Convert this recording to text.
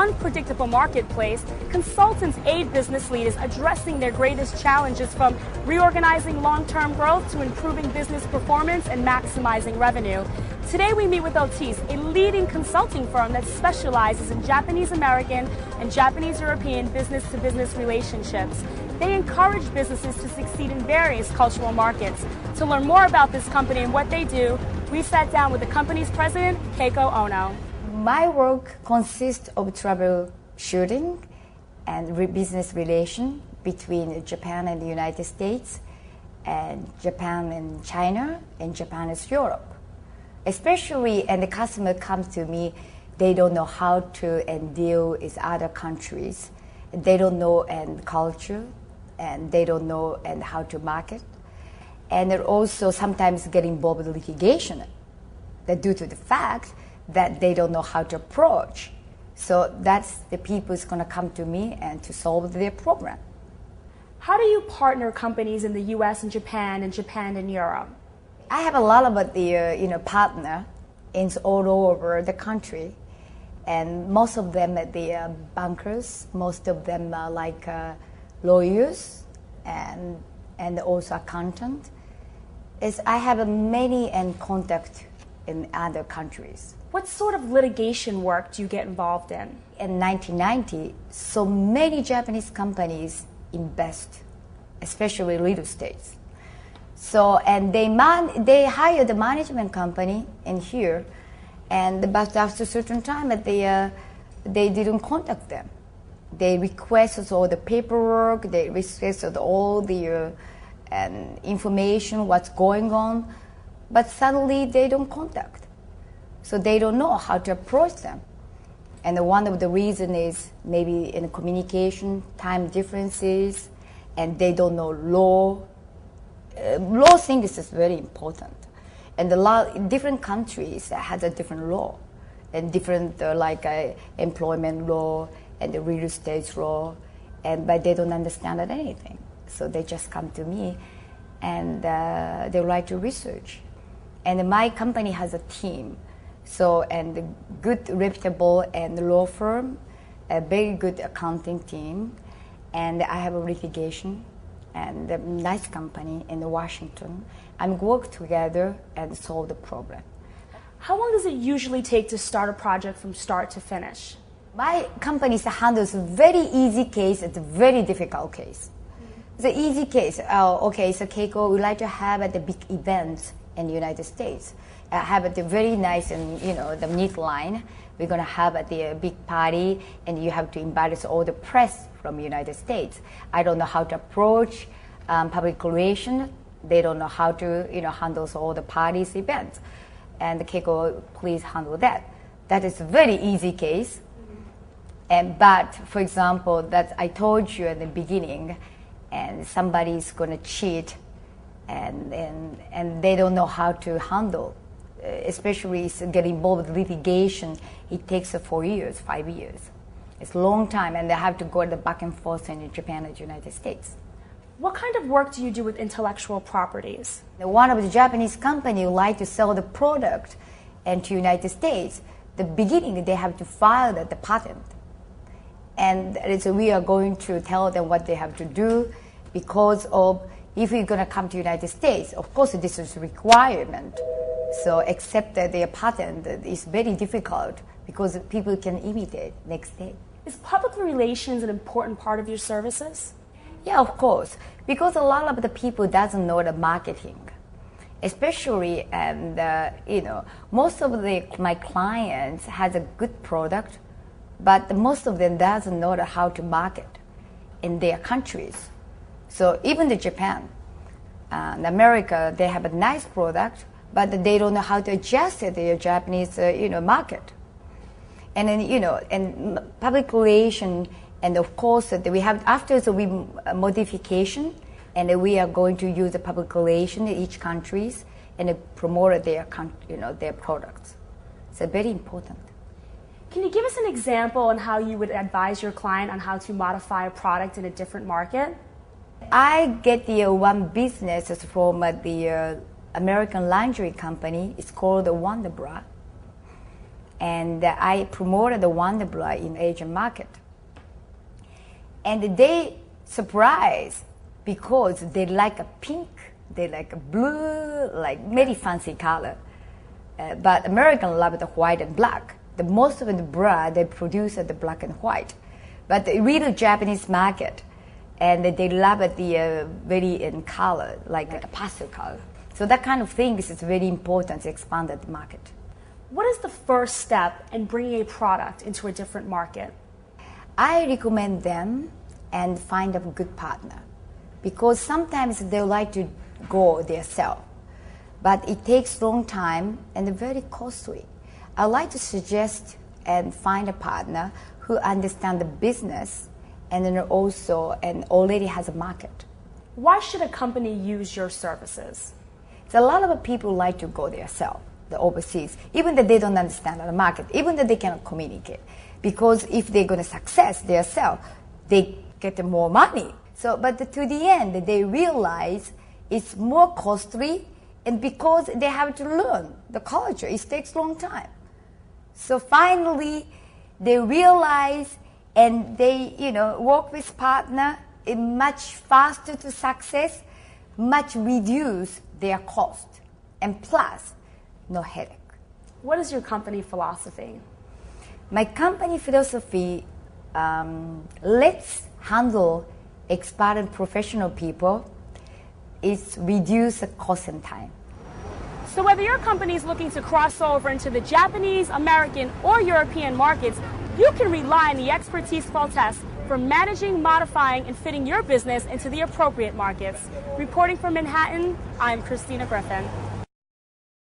unpredictable marketplace, consultants aid business leaders addressing their greatest challenges, from reorganizing long-term growth to improving business performance and maximizing revenue. Today we meet with AlteSse, a leading consulting firm that specializes in Japanese American and Japanese European business-to-business relationships. They encourage businesses to succeed in various cultural markets. To learn more about this company and what they do, we sat down with the company's president, Keiko Ono. My work consists of troubleshooting and business relation between Japan and the United States, and Japan and China, and Japan and Europe. Especially, and the customer comes to me, they don't know how to deal with other countries. They don't know culture, and they don't know how to market. And they're also sometimes get involved in litigation that due to the fact that they don't know how to approach. So that's the people who's going to come to me and to solve their problem. How do you partner companies in the U.S. and Japan and Europe? I have a lot of the partner in all over the country, and most of them are the bankers. Most of them are like lawyers and also accountant. I have many contact in other countries. What sort of litigation work do you get involved in? In 1990, so many Japanese companies invest, especially real estate. So, and they hired the management company in here, but after a certain time, they didn't contact them. They requested all the paperwork, they requested all the information, what's going on, but suddenly they don't contact. So they don't know how to approach them. And one of the reasons is maybe in communication, time differences, and they don't know law. Law things is very important. And the law in different countries has a different law, and different employment law and the real estate law, but they don't understand anything. So they just come to me, and they like to research. And my company has a team, and a good, reputable law firm, a very good accounting team, and I have a litigation and a nice company in Washington, and work together and solve the problem. How long does it usually take to start a project from start to finish? My company handles a very easy case and a very difficult case. The easy case, okay, so Keiko, we like to have at the big events in the United States. Have at the very nice and the neat line. We're going to have at the big party, and you have to invite all the press from the United States. I don't know how to approach public relations. They don't know how to handle all the parties, events. And Keiko, please handle that. That is a very easy case. But for example, that I told you at the beginning, and somebody's going to cheat, and they don't know how to handle. Especially get involved with litigation, it takes 4 years, 5 years. It's a long time, and they have to go back and forth in Japan and the United States. What kind of work do you do with intellectual properties? One of the Japanese companies would like to sell the product into the United States. The beginning, they have to file the patent. And so we are going to tell them what they have to do, because of if you're going to come to the United States, of course this is a requirement. So accept their patent is very difficult because people can imitate next day. Is public relations an important part of your services? Yeah, of course, because a lot of the people doesn't know the marketing, especially most of my clients has a good product, but most of them doesn't know how to market in their countries. So even the Japan and America, they have a nice product, but they don't know how to adjust it to the Japanese market. And then and public relation, and of course we have after the modification, and we are going to use the public relation in each countries and promote their products. So very important. Can you give us an example on how you would advise your client on how to modify a product in a different market? I get the one business from the American laundry company. It's called the Wonder Bra. and I promoted the Wonderbra in Asian market. And they surprised because they like a pink, they like a blue, like very fancy color. But Americans love the white and black. The most of the bra they produce are the black and white. But the real Japanese market, and they love the very in color, like a pastel color. So that kind of thing is very important to expand the market. What is the first step in bringing a product into a different market? I recommend them and find a good partner, because sometimes they like to go themselves, but it takes long time and very costly. I like to suggest and find a partner who understands the business and then also and already has a market. Why should a company use your services? So a lot of people like to go themselves, the overseas, even that they don't understand the market, even that they cannot communicate. Because if they're going to success themselves, they get more money. So, but to the end, they realize it's more costly, and because they have to learn the culture, it takes a long time. So finally, they realize and they, work with partner, it much faster to success, much reduce their cost, and plus, no headache. What is your company philosophy? My company philosophy, let's handle expert and professional people, is reduce the cost and time. So whether your company is looking to cross over into the Japanese, American, or European markets, you can rely on the expertise of AlteSse for managing, modifying, and fitting your business into the appropriate markets. Reporting from Manhattan, I'm Christina Griffin.